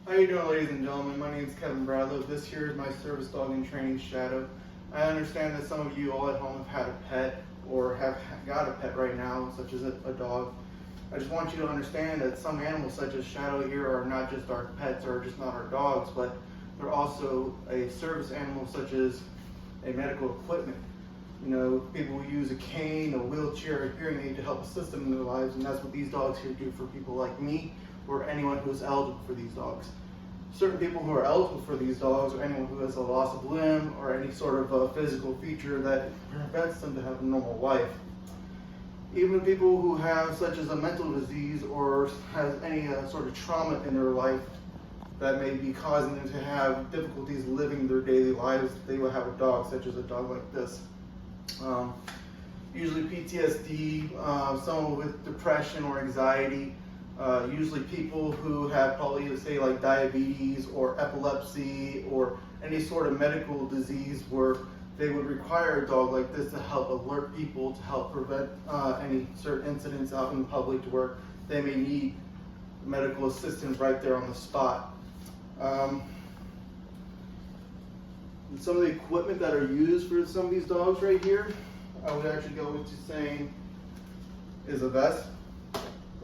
How you doing, ladies and gentlemen? My name is Kevin Bradlow. This here is my service dog in training, Shadow. I understand that some of you all at home have had a pet or have got a pet right now, such as a dog. I just want you to understand that some animals, such as Shadow here, are not just our pets or just not our dogs, but they're also a service animal, such as a medical equipment. You know, people who use a cane, a wheelchair, a hearing aid to help assist them in their lives, and that's what these dogs here do for people like me or anyone who is eligible for these dogs. Certain people who are eligible for these dogs, or anyone who has a loss of limb or any sort of physical feature that prevents them to have a normal life. Even people who have such as a mental disease or has any sort of trauma in their life that may be causing them to have difficulties living their daily lives, they will have a dog, such as a dog like this. Usually PTSD, someone with depression or anxiety, usually people who have probably, say, like diabetes or epilepsy or any sort of medical disease where they would require a dog like this to help alert people, to help prevent any certain incidents out in public to where they may need medical assistance right there on the spot. Some of the equipment that are used for some of these dogs right here, I would actually go into saying is a vest.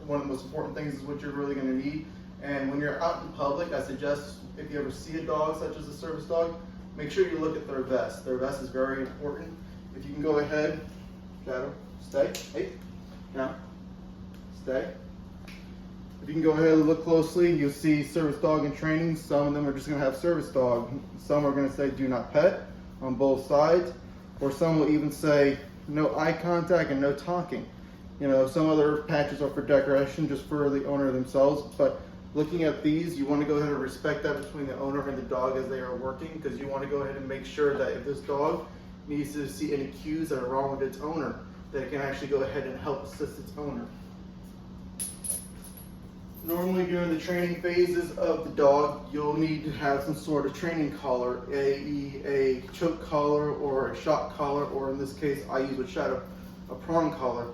One of the most important things is what you're really going to need. And when you're out in public, I suggest if you ever see a dog such as a service dog, make sure you look at their vest. Their vest is very important. If you can go ahead, Shadow, stay, hey, now, stay. If you can go ahead and look closely, you'll see service dog in training. Some of them are just going to have service dog. Some are going to say do not pet on both sides, or some will even say no eye contact and no talking. You know, some other patches are for decoration, just for the owner themselves, but looking at these, you want to go ahead and respect that between the owner and the dog as they are working, because you want to go ahead and make sure that if this dog needs to see any cues that are wrong with its owner, that it can actually go ahead and help assist its owner. Normally during the training phases of the dog, you'll need to have some sort of training collar, a choke collar or a shock collar, or in this case, I use with Shadow, a prong collar.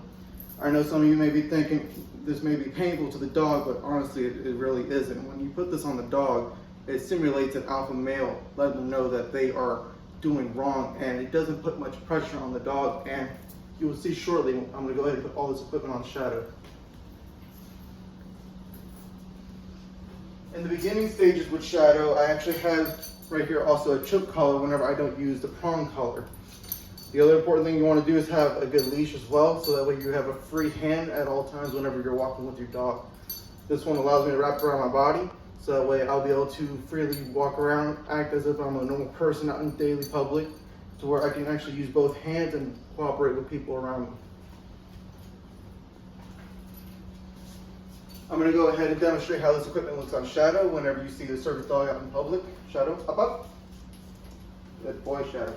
I know some of you may be thinking this may be painful to the dog, but honestly it really isn't. When you put this on the dog, it simulates an alpha male, letting them know that they are doing wrong, and it doesn't put much pressure on the dog. And you will see shortly, I'm going to go ahead and put all this equipment on Shadow. In the beginning stages with Shadow, I actually have right here also a choke collar whenever I don't use the prong collar. The other important thing you want to do is have a good leash as well, so that way you have a free hand at all times whenever you're walking with your dog. This one allows me to wrap around my body, so that way I'll be able to freely walk around, act as if I'm a normal person out in daily public, to where I can actually use both hands and cooperate with people around me. I'm going to go ahead and demonstrate how this equipment looks on Shadow whenever you see the service dog out in public. Shadow, up. Good boy, Shadow.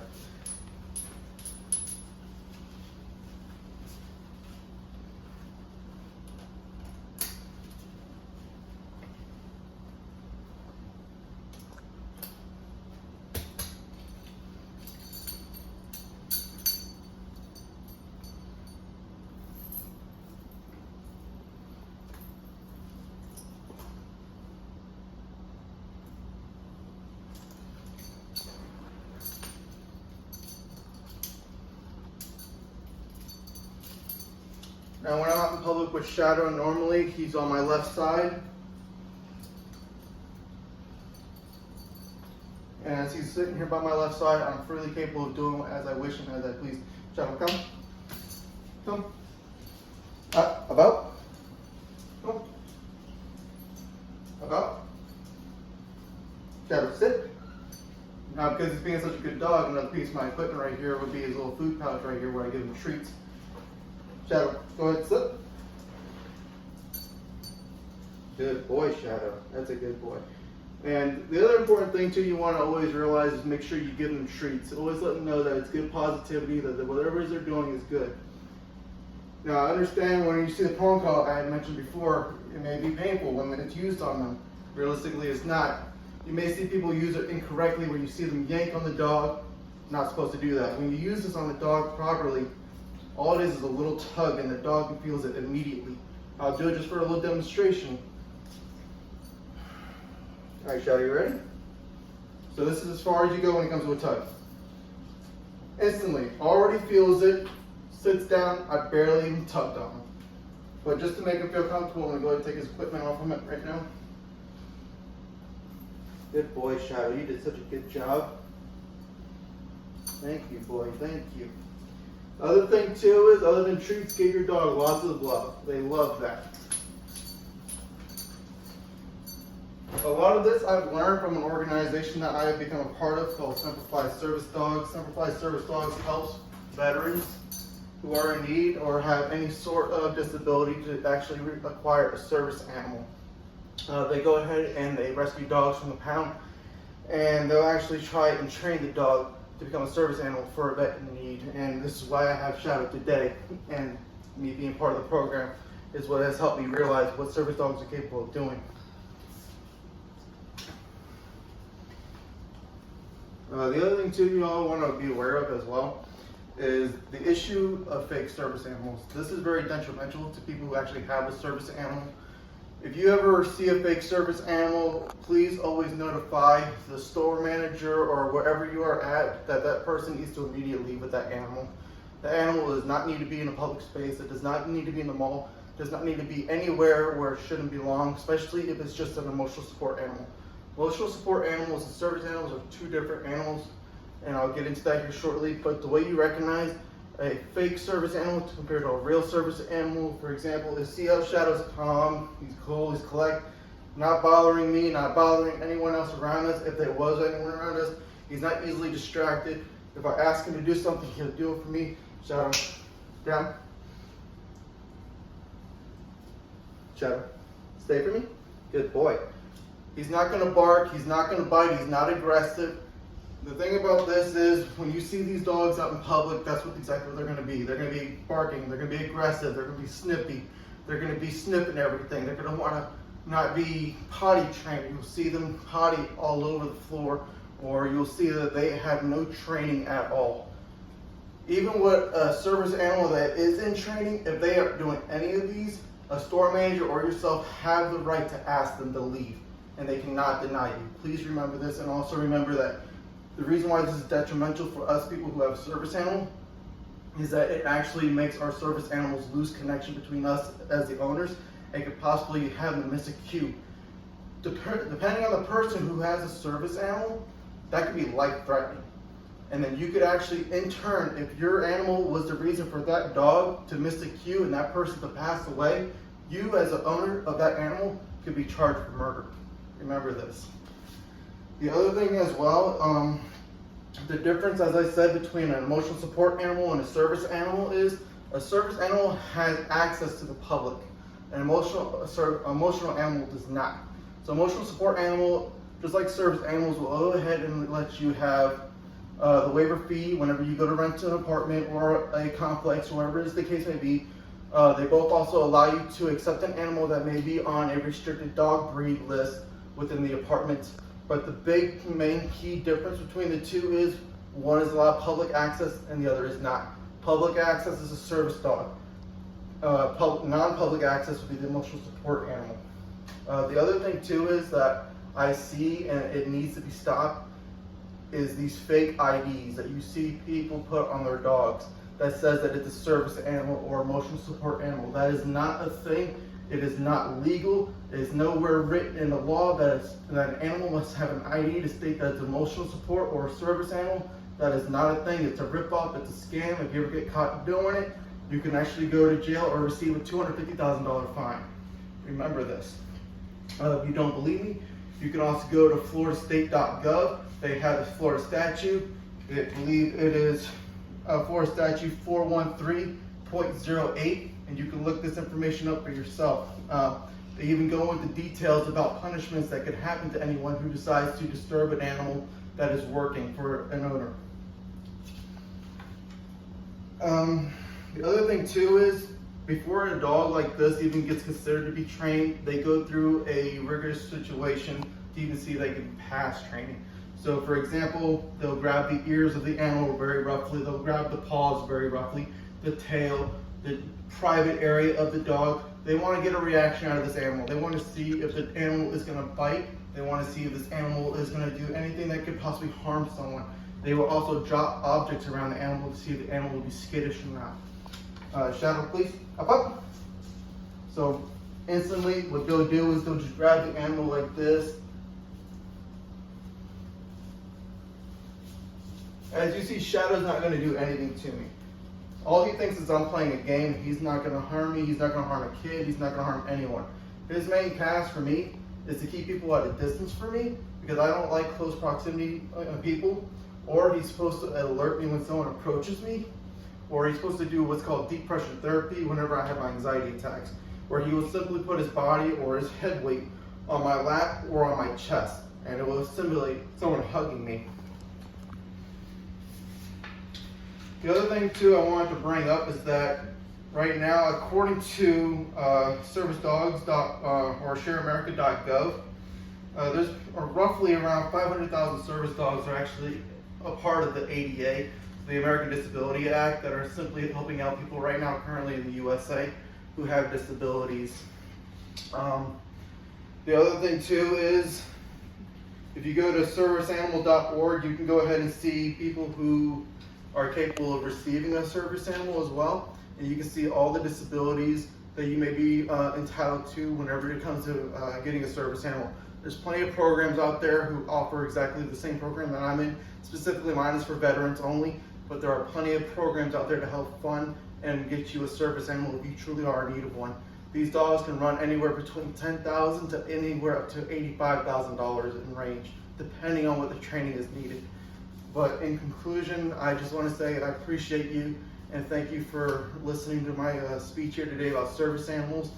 Now when I'm out in public with Shadow, normally he's on my left side. And as he's sitting here by my left side, I'm freely capable of doing as I wish and as I please. Shadow, come. Come. About. Come. About. Shadow, sit. Now because he's being such a good dog, another piece of my equipment right here would be his little food pouch right here where I give him treats. Shadow, go ahead, sit. Good boy, Shadow. That's a good boy. And the other important thing too you want to always realize is make sure you give them treats. Always let them know that it's good positivity, that whatever it is they're doing is good. Now I understand when you see the prong collar I had mentioned before, it may be painful when it's used on them. Realistically it's not. You may see people use it incorrectly where you see them yank on the dog. Not supposed to do that. When you use this on the dog properly, all it is a little tug and the dog feels it immediately. I'll do it just for a little demonstration. All right, Shadow, you ready? So this is as far as you go when it comes to a tug. Instantly, already feels it, sits down, I barely even tugged on him. But just to make him feel comfortable, I'm gonna go ahead and take his equipment off him right now. Good boy, Shadow, you did such a good job. Thank you, boy, thank you. The other thing too is, other than treats, give your dog lots of love. They love that. A lot of this I've learned from an organization that I have become a part of called Simplified Service Dogs. Simplified Service Dogs helps veterans who are in need or have any sort of disability to actually acquire a service animal. They go ahead and they rescue dogs from the pound, and they'll actually try and train the dog to become a service animal for a vet in need. And this is why I have Shadow today, and me being part of the program is what has helped me realize what service dogs are capable of doing. The other thing too you all want to be aware of as well is the issue of fake service animals. This is very detrimental to people who actually have a service animal. If you ever see a fake service animal, please always notify the store manager or wherever you are at that that person needs to immediately leave with that animal. The animal does not need to be in a public space. It does not need to be in the mall. It does not need to be anywhere where it shouldn't belong, especially if it's just an emotional support animal. Emotional support animals and service animals are two different animals, and I'll get into that here shortly. But the way you recognize a fake service animal compared to a real service animal, for example, is see how Shadow's calm, he's cool, he's collect, not bothering me, not bothering anyone else around us. If there was anyone around us, he's not easily distracted. If I ask him to do something, he'll do it for me. Shadow, down. Shadow, stay for me. Good boy. He's not going to bark, he's not going to bite, he's not aggressive. The thing about this is when you see these dogs out in public, that's exactly what they're going to be. They're going to be barking, they're going to be aggressive, they're going to be snippy, they're going to be sniffing everything. They're going to want to not be potty trained. You'll see them potty all over the floor, or you'll see that they have no training at all. Even with a service animal that is in training, if they are doing any of these, a store manager or yourself have the right to ask them to leave, and they cannot deny you. Please remember this, and also remember that the reason why this is detrimental for us people who have a service animal is that it actually makes our service animals lose connection between us as the owners and could possibly have them miss a cue. Depending on the person who has a service animal, that could be life-threatening. And then you could actually, in turn, if your animal was the reason for that dog to miss a cue and that person to pass away, you as the owner of that animal could be charged for murder. Remember this. The other thing as well, the difference, as I said, between an emotional support animal and a service animal is a service animal has access to the public. An emotional animal does not. So emotional support animal, just like service animals, will go ahead and let you have the waiver fee whenever you go to rent an apartment or a complex, wherever is the case may be. They both also allow you to accept an animal that may be on a restricted dog breed list within the apartment. But the big main key difference between the two is one is allowed public access and the other is not. Public access is a service dog. Non-public access would be the emotional support animal. The other thing too is that I see, and it needs to be stopped, is these fake IDs that you see people put on their dogs that says that it's a service animal or emotional support animal. That is not a thing. It is not legal. It is nowhere written in the law that an animal must have an ID to state that it's emotional support or a service animal. That is not a thing. It's a ripoff. It's a scam. If you ever get caught doing it, you can actually go to jail or receive a $250,000 fine. Remember this. If you don't believe me, you can also go to floridastate.gov. They have the Florida statute. I believe it is Florida statute 413.08. And you can look this information up for yourself. They even go into details about punishments that could happen to anyone who decides to disturb an animal that is working for an owner. The other thing too is, before a dog like this even gets considered to be trained, they go through a rigorous situation to even see if they can pass training. So for example, they'll grab the ears of the animal very roughly, they'll grab the paws very roughly, the tail, the private area of the dog. They want to get a reaction out of this animal. They want to see if the animal is going to bite They want to see if this animal is going to do anything that could possibly harm someone. They will also drop objects around the animal to see if the animal will be skittish or not. Shadow, please, up. So instantly what they'll do is they'll just grab the animal like this. As you see, Shadow's not going to do anything to me. All he thinks is I'm playing a game. He's not going to harm me. He's not going to harm a kid. He's not going to harm anyone. His main task for me is to keep people at a distance from me because I don't like close proximity of people. Or he's supposed to alert me when someone approaches me. Or he's supposed to do what's called deep pressure therapy whenever I have my anxiety attacks, where he will simply put his body or his head weight on my lap or on my chest, and it will simulate someone hugging me. The other thing too I wanted to bring up is that right now, according to servicedogs or shareamerica.gov, there's roughly around 500,000 service dogs are actually a part of the ADA, the American Disability Act, that are simply helping out people right now currently in the USA who have disabilities. The other thing too is if you go to serviceanimal.org, you can go ahead and see people who are capable of receiving a service animal as well, and you can see all the disabilities that you may be entitled to whenever it comes to getting a service animal. There's plenty of programs out there who offer exactly the same program that I'm in. Specifically, mine is for veterans only, but there are plenty of programs out there to help fund and get you a service animal if you truly are in need of one. These dogs can run anywhere between $10,000 to anywhere up to $85,000 in range, depending on what the training is needed. But in conclusion, I just want to say I appreciate you and thank you for listening to my speech here today about service animals.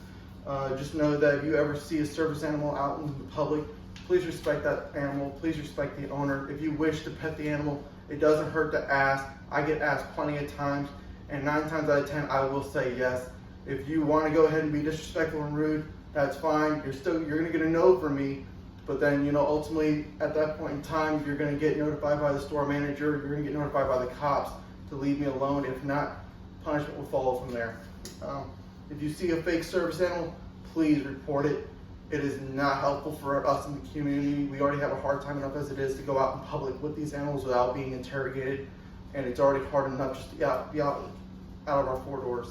Just know that if you ever see a service animal out in the public, please respect that animal. Please respect the owner. If you wish to pet the animal, it doesn't hurt to ask. I get asked plenty of times, and 9 times out of 10, I will say yes. If you want to go ahead and be disrespectful and rude, that's fine. You're going to get a no from me, but then, ultimately, at that point in time, you're going to get notified by the store manager. You're going to get notified by the cops to leave me alone. If not, punishment will follow from there. If you see a fake service animal, please report it. It is not helpful for us in the community. We already have a hard time enough as it is to go out in public with these animals without being interrogated, and it's already hard enough just to be out of our 4 doors.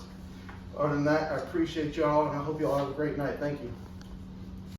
Other than that, I appreciate y'all, and I hope y'all have a great night. Thank you.